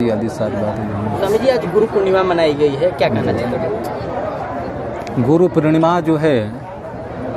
आदि सारी बातें। स्वामी जी, आज गुरु पूर्णिमा मनाई गई है, क्या कहना चाहते? गुरु पूर्णिमा जो है,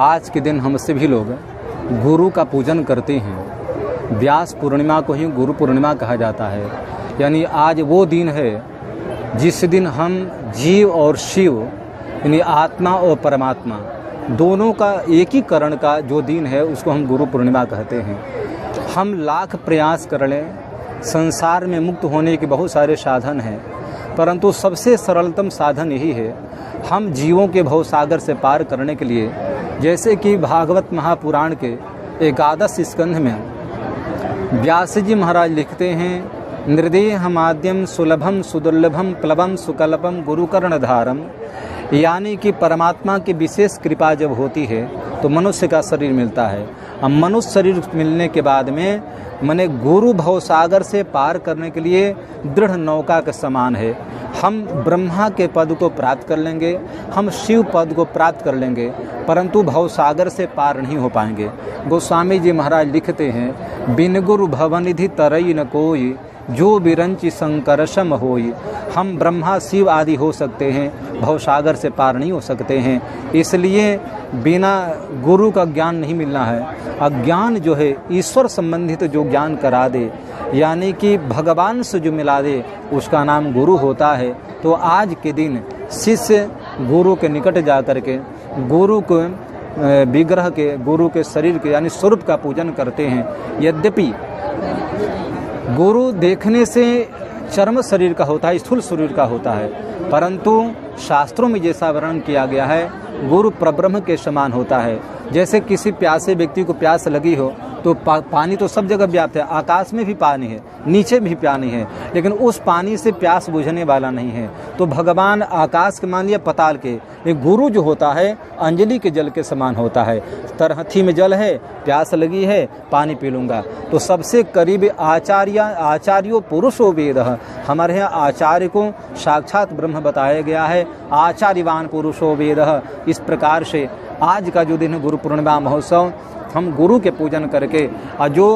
आज के दिन हम सभी लोग गुरु का पूजन करते हैं। व्यास पूर्णिमा को ही गुरु पूर्णिमा कहा जाता है। यानी आज वो दिन है जिस दिन हम जीव और शिव यानी आत्मा और परमात्मा दोनों का एकीकरण का जो दिन है उसको हम गुरु पूर्णिमा कहते हैं। हम लाख प्रयास कर लें, संसार में मुक्त होने के बहुत सारे साधन हैं, परंतु सबसे सरलतम साधन यही है हम जीवों के भवसागर से पार करने के लिए, जैसे कि भागवत महापुराण के 11 स्कंध में व्यास जी महाराज लिखते हैं, निर्देह माद्यम सुलभम सुदुर्लभम प्लवम सुकल्पम गुरुकर्णधारम। यानी कि परमात्मा की विशेष कृपा जब होती है तो मनुष्य का शरीर मिलता है। अब मनुष्य शरीर मिलने के बाद में माने गुरु भवसागर से पार करने के लिए दृढ़ नौका के समान है। हम ब्रह्मा के पद को प्राप्त कर लेंगे, हम शिव पद को प्राप्त कर लेंगे, परंतु भवसागर से पार नहीं हो पाएंगे। गोस्वामी जी महाराज लिखते हैं, बिन गुरु भवनिधि तरई न कोई, जो बिरंची संकर्षम होई। हम ब्रह्मा शिव आदि हो सकते हैं, भवसागर से पार नहीं हो सकते हैं। इसलिए बिना गुरु का ज्ञान नहीं मिलना है। अज्ञान जो है ईश्वर संबंधित जो ज्ञान करा दे, यानी कि भगवान से जो मिला दे, उसका नाम गुरु होता है। तो आज के दिन शिष्य गुरु के निकट जा कर के गुरु को विग्रह के, गुरु के शरीर के यानी स्वरूप का पूजन करते हैं। यद्यपि गुरु देखने से चर्म शरीर का होता है, स्थूल शरीर का होता है, परंतु शास्त्रों में जैसा वर्णन किया गया है गुरु परब्रह्म के समान होता है। जैसे किसी प्यासे व्यक्ति को प्यास लगी हो तो पानी तो सब जगह व्याप्त है, आकाश में भी पानी है, नीचे भी पानी है, लेकिन उस पानी से प्यास बुझने वाला नहीं है। तो भगवान आकाश के मान लिया पाताल के, गुरु जो होता है अंजलि के जल के समान होता है। तरहथी में जल है, प्यास लगी है, पानी पी लूँगा। तो सबसे करीब आचार्यो पुरुषो वेद, हमारे यहाँ आचार्य को साक्षात ब्रह्म बताया गया है, आचार्यवान पुरुषो वेद। इस प्रकार से आज का जो दिन है गुरु पूर्णिमा महोत्सव, हम गुरु के पूजन करके और जो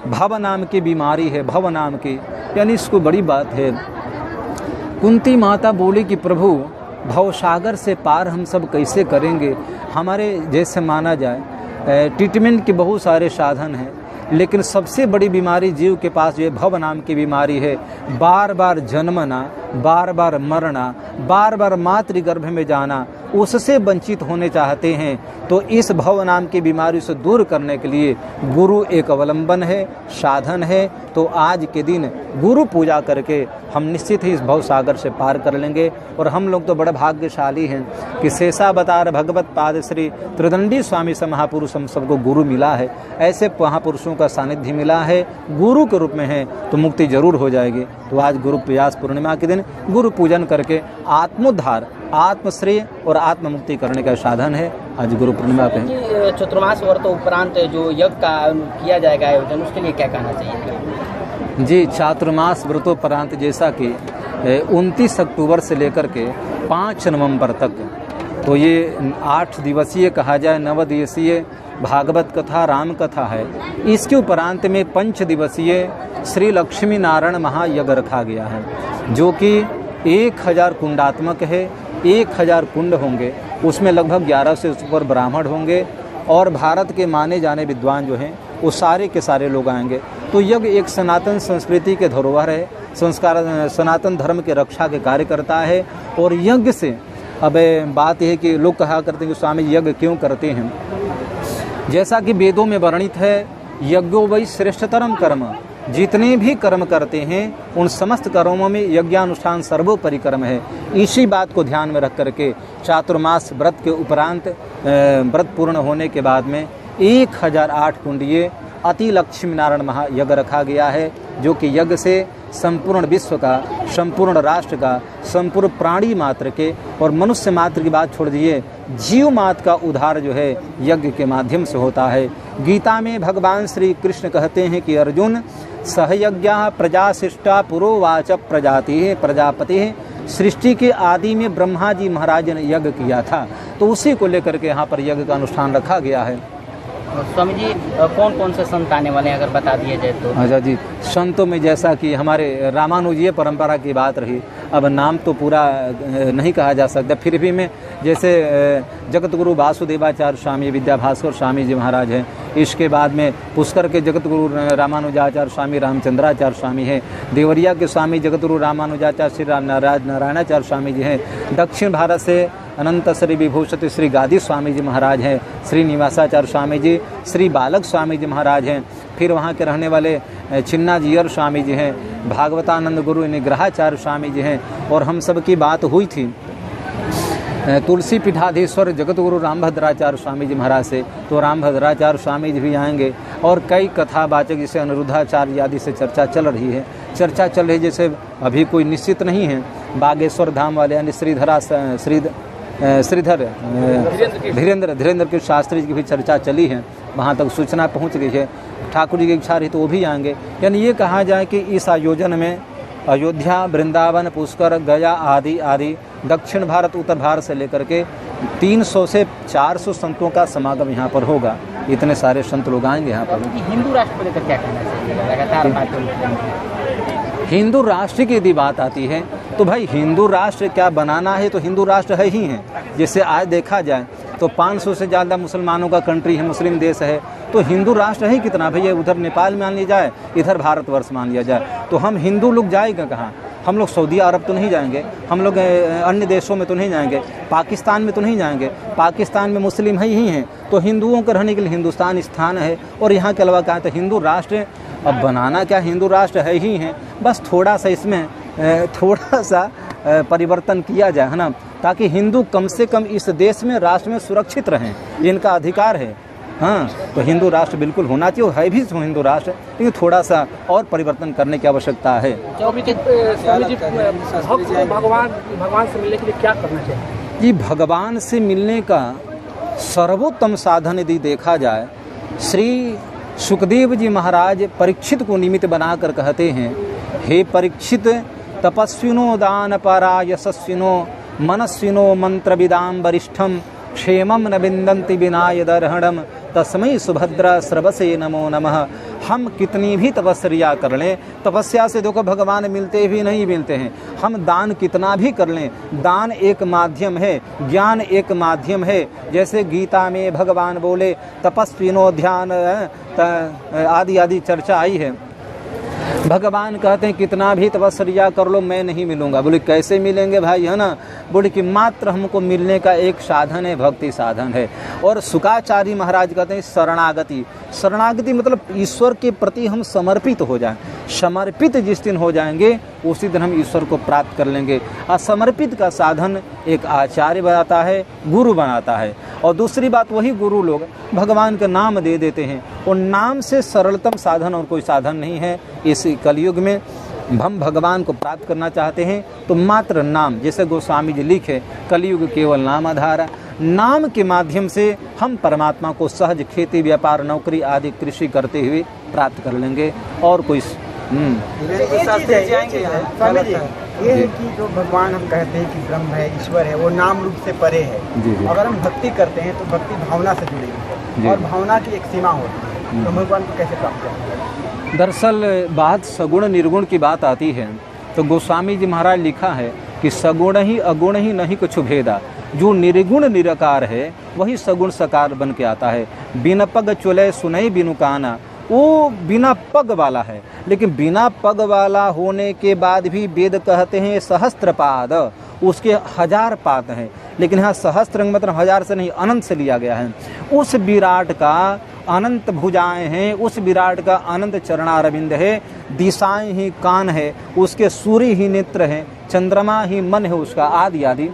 भव नाम की बीमारी है, भव नाम की, यानी इसको बड़ी बात है। कुंती माता बोली कि प्रभु भवसागर से पार हम सब कैसे करेंगे। हमारे जैसे माना जाए ट्रीटमेंट के बहुत सारे साधन हैं, लेकिन सबसे बड़ी बीमारी जीव के पास जो भव नाम की बीमारी है, बार बार जन्मना, बार बार मरना, बार बार मातृगर्भ में जाना, उससे वंचित होने चाहते हैं। तो इस भव नाम की बीमारी से दूर करने के लिए गुरु एक अवलंबन है, साधन है। तो आज के दिन गुरु पूजा करके हम निश्चित ही इस भव सागर से पार कर लेंगे। और हम लोग तो बड़े भाग्यशाली हैं कि शेषावतार भगवत पाद श्री त्रिदंडी स्वामी से महापुरुष हम सबको गुरु मिला है। ऐसे महापुरुषों का सानिध्य मिला है, गुरु के रूप में है, तो मुक्ति जरूर हो जाएगी। तो आज गुरु व्यास पूर्णिमा के दिन गुरु पूजन करके आत्मोद्धार, आत्मश्रेय और आत्म मुक्ति करने का साधन है आज गुरु पूर्णिमा पे। चतुर्मास व्रत उपरांत जो यज्ञ का किया जाएगा आयोजन, उसके लिए क्या कहना चाहिए? जी, चातुर्मास व्रतोपरांत जैसा कि 29 अक्टूबर से लेकर के 5 नवंबर तक, तो ये 8 दिवसीय कहा जाए, 9 दिवसीय भागवत कथा राम कथा है। इसके उपरांत में 5 दिवसीय श्री लक्ष्मी नारायण महायज्ञ रखा गया है, जो कि 1000 कुंडात्मक है। 1000 कुंड होंगे, उसमें लगभग 11 से ऊपर ब्राह्मण होंगे और भारत के माने जाने विद्वान जो हैं वो सारे के सारे लोग आएंगे। तो यज्ञ एक सनातन संस्कृति के धरोहर है, संस्कार सनातन धर्म के रक्षा के कार्य करता है। और यज्ञ से अब बात यह है कि लोग कहा करते हैं कि स्वामी यज्ञ क्यों करते हैं। जैसा कि वेदों में वर्णित है, यज्ञो वै श्रेष्ठतरम कर्म, जितने भी कर्म करते हैं उन समस्त कर्मों में यज्ञानुष्ठान सर्वोपरि कर्म है। इसी बात को ध्यान में रख करके चातुर्मास व्रत के उपरांत व्रत पूर्ण होने के बाद में 1008 कुंडीय अति लक्ष्मी नारायण महायज्ञ रखा गया है, जो कि यज्ञ से संपूर्ण विश्व का, संपूर्ण राष्ट्र का, संपूर्ण प्राणी मात्र के और मनुष्य मात्र की बात छोड़ दीजिए, जीव मात्र का उद्धार जो है यज्ञ के माध्यम से होता है। गीता में भगवान श्री कृष्ण कहते हैं कि अर्जुन सहयज्ञा प्रजाशिष्टा पुरोवाच प्रजापति। सृष्टि के आदि में ब्रह्मा जी महाराज ने यज्ञ किया था, तो उसी को लेकर के यहाँ पर यज्ञ का अनुष्ठान रखा गया है। स्वामी जी कौन कौन से संत आने वाले हैं अगर बता दिए जाए तो? अच्छा जी, संतों में जैसा कि हमारे रामानुजीय परंपरा की बात रही, अब नाम तो पूरा नहीं कहा जा सकता, फिर भी मैं जैसे जगत गुरु वासुदेवाचार्य स्वामी विद्याभास्कर स्वामी जी महाराज हैं, इसके बाद में पुष्कर के जगत गुरु रामानुजाचार्य स्वामी रामचंद्राचार्य स्वामी हैं, देवरिया के स्वामी जगत गुरु रामानुजाचार्य श्री नारायणाचार्य स्वामी जी हैं, दक्षिण भारत से अनंत श्री विभूषित श्री गादी स्वामी जी महाराज हैं, श्री निवासाचार्य स्वामी जी, श्री बालक स्वामी जी महाराज हैं, फिर वहाँ के रहने वाले छिन्नाजीयर स्वामी जी हैं, भागवतानंद गुरु निग्रहाचार्य स्वामी जी हैं। और हम सब की बात हुई थी तुलसी पीठाधीश्वर जगत गुरु रामभद्राचार्य स्वामी जी महाराज से, तो रामभद्राचार्य स्वामी जी भी आएंगे। और कई कथावाचक जैसे अनिरुद्धाचार्य आदि से चर्चा चल रही है, जैसे अभी कोई निश्चित नहीं है। बागेश्वर धाम वाले यानी धीरेन्द्र के शास्त्री जी की भी चर्चा चली है, वहाँ तक सूचना पहुँच गई है। ठाकुर जी की इच्छा रही तो वो भी आएंगे। यानी ये कहा जाए कि इस आयोजन में अयोध्या, वृंदावन, पुष्कर, गया आदि दक्षिण भारत, उत्तर भारत से लेकर के 300 से 400 संतों का समागम यहाँ पर होगा। इतने सारे संत लोग आएंगे यहाँ पर। हिंदू राष्ट्र को लेकर क्या कहना चाहिए? लगातार हिंदू राष्ट्र की यदि बात आती है तो भाई हिंदू राष्ट्र क्या बनाना है, तो हिंदू राष्ट्र है ही है। जैसे आज देखा जाए तो 500 से ज़्यादा मुसलमानों का कंट्री है, मुस्लिम देश है, तो हिंदू राष्ट्र है कितना भैया? उधर नेपाल मान लिया जाए, इधर भारतवर्ष मान लिया जाए, तो हम हिंदू लोग जाएगा कहाँ? हम लोग सऊदी अरब तो नहीं जाएंगे, हम लोग अन्य देशों में तो नहीं जाएंगे, पाकिस्तान में तो नहीं जाएंगे। पाकिस्तान में मुस्लिम है ही हैं, तो हिंदुओं के रहने के लिए हिंदुस्तान स्थान है। और यहाँ के अलावा क्या है, तो हिंदू राष्ट्र अब बनाना क्या, हिंदू राष्ट्र है ही है, बस थोड़ा सा इसमें थोड़ा सा परिवर्तन किया जाए, है ना, ताकि हिंदू कम से कम इस देश में, राष्ट्र में सुरक्षित रहें, इनका अधिकार है। हाँ, तो हिंदू राष्ट्र बिल्कुल होना चाहिए, है भी हिंदू राष्ट्र, लेकिन थोड़ा सा और परिवर्तन करने की आवश्यकता है। स्वामी जी, भगवान से मिलने के लिए क्या करना चाहिए? जी, भगवान से मिलने का सर्वोत्तम साधन यदि देखा जाए, श्री सुखदेव जी महाराज परीक्षित को निमित्त बनाकर कहते हैं, हे परीक्षित, तपस्विनो दानपरा यशस्विनो मनस्विनो मंत्रविदाम वरिष्ठम क्षेमम न विन्दन्ति विनाय दर्हणम तस्मै सुभद्रा स्रवसे नमो नमः। हम कितनी भी तपस्या कर लें, तपस्या से देखो भगवान मिलते भी नहीं मिलते हैं। हम दान कितना भी कर लें, दान एक माध्यम है, ज्ञान एक माध्यम है। जैसे गीता में भगवान बोले तपस्विनो ध्यान आदि चर्चा आई है। भगवान कहते हैं कितना भी तपस्या कर लो मैं नहीं मिलूंगा। बोले कैसे मिलेंगे भाई, है ना? बोले कि मात्र हमको मिलने का एक साधन है, भक्ति साधन है। और शुकाचार्य महाराज कहते हैं शरणागति। शरणागति मतलब ईश्वर के प्रति हम समर्पित हो जाएं। समर्पित जिस दिन हो जाएंगे उसी दिन हम ईश्वर को प्राप्त कर लेंगे। असमर्पित का साधन एक आचार्य बनाता है, गुरु बनाता है। और दूसरी बात, वही गुरु लोग भगवान का नाम दे देते हैं, और नाम से सरलतम साधन और कोई साधन नहीं है। इस कलयुग में हम भगवान को प्राप्त करना चाहते हैं तो मात्र नाम, जैसे गोस्वामी जी लिखे, कलयुग केवल नाम आधार। नाम के माध्यम से हम परमात्मा को सहज खेती, व्यापार, नौकरी आदि कृषि करते हुए प्राप्त कर लेंगे। और कोई स्वामी जी, ये है कि जो भगवान हम कहते हैं कि ब्रह्म है, ईश्वर है, वो नाम रूप से परे है। जी। अगर हम भक्ति करते हैं तो भक्ति भावना से जुड़ी है, और भावना की एक सीमा होती है, तो भगवान को कैसे प्राप्त करें? दरअसल बात सगुण निर्गुण की बात आती है तो गोस्वामी जी महाराज लिखा है कि सगुण ही अगुण ही नहीं कुछ भेदा। जो निर्गुण निराकार है वही सगुण सकार बन के आता है। बिना पग चुले सुनई बिनु काना, वो बिना पग वाला है, लेकिन बिना पग वाला होने के बाद भी वेद कहते हैं सहस्त्र पाद, उसके 1000 पाद हैं। लेकिन यहाँ सहस्त्र मतलब 1000 से नहीं, अनंत से लिया गया है। उस विराट का अनंत भुजाएं हैं, उस विराट का अनंत चरणारविंद है, दिशाएं ही कान है, उसके सूर्य ही नेत्र है, चंद्रमा ही मन है उसका, आदि आदि।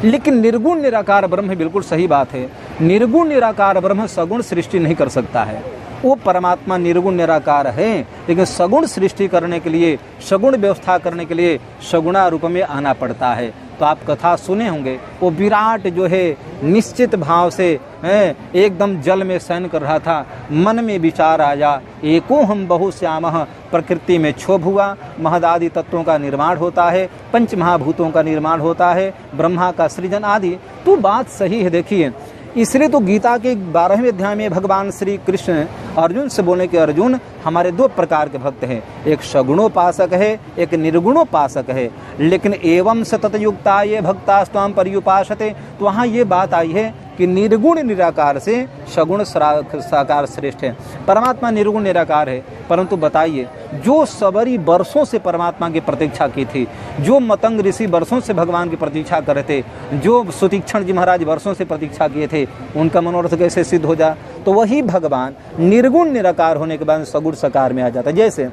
लेकिन निर्गुण निराकार ब्रह्म, बिल्कुल सही बात है, निर्गुण निराकार ब्रह्म सगुण सृष्टि नहीं कर सकता है। वो परमात्मा निर्गुण निराकार है, लेकिन सगुण सृष्टि करने के लिए, सगुण व्यवस्था करने के लिए सगुणा रूप में आना पड़ता है। तो आप कथा सुने होंगे, वो विराट जो है निश्चित भाव से एकदम जल में शयन कर रहा था। मन में विचार आया, एको हम बहुश्यामः, प्रकृति में क्षोभ हुआ, महदादि तत्वों का निर्माण होता है, पंच महाभूतों का निर्माण होता है, ब्रह्मा का सृजन आदि। तो बात सही है। देखिए इसलिए तो गीता के 12वें अध्याय में भगवान श्री कृष्ण अर्जुन से बोले कि अर्जुन हमारे दो प्रकार के भक्त हैं, एक सगुणोपासक है, एक निर्गुणोपासक है। लेकिन एवं सतत युक्ता ये भक्तास्त्वाम पर्युपासते, तो वहाँ ये बात आई है कि निर्गुण निराकार से सगुण साकार श्रेष्ठ है। परमात्मा निर्गुण निराकार है, परंतु बताइए जो सबरी वर्षों से परमात्मा की प्रतीक्षा की थी, जो मतंग ऋषि वर्षों से भगवान की प्रतीक्षा कर रहे थे, जो सुतीक्षण जी महाराज वर्षों से प्रतीक्षा किए थे, उनका मनोरथ कैसे सिद्ध हो जा? तो वही भगवान निर्गुण निराकार होने के बाद सगुण साकार में आ जाता है। जैसे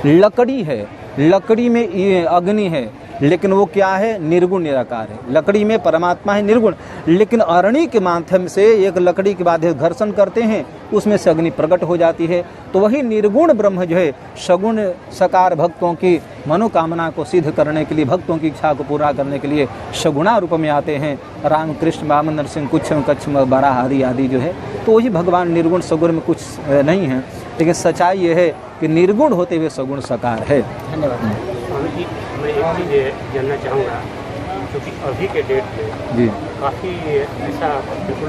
लकड़ी है, लकड़ी में अग्नि है, लेकिन वो क्या है? निर्गुण निराकार है। लकड़ी में परमात्मा है निर्गुण, लेकिन अरणि के माध्यम से एक लकड़ी के बाद घर्षण करते हैं, उसमें से अग्नि प्रकट हो जाती है। तो वही निर्गुण ब्रह्म जो है सगुण साकार भक्तों की मनोकामना को सिद्ध करने के लिए, भक्तों की इच्छा को पूरा करने के लिए सगुणा रूप में आते हैं। राम कृष्ण वामन नरसिंह कुच्छम कच्छम बराह आदि आदि जो है, तो वही भगवान निर्गुण सगुण में कुछ नहीं है, लेकिन सच्चाई ये है कि निर्गुण होते हुए सगुण साकार है। धन्यवाद। स्वामी जी, मैं एक चीज़ जानना चाहूँगा, क्योंकि अभी के डेट में जी काफ़ी ऐसा बिल्कुल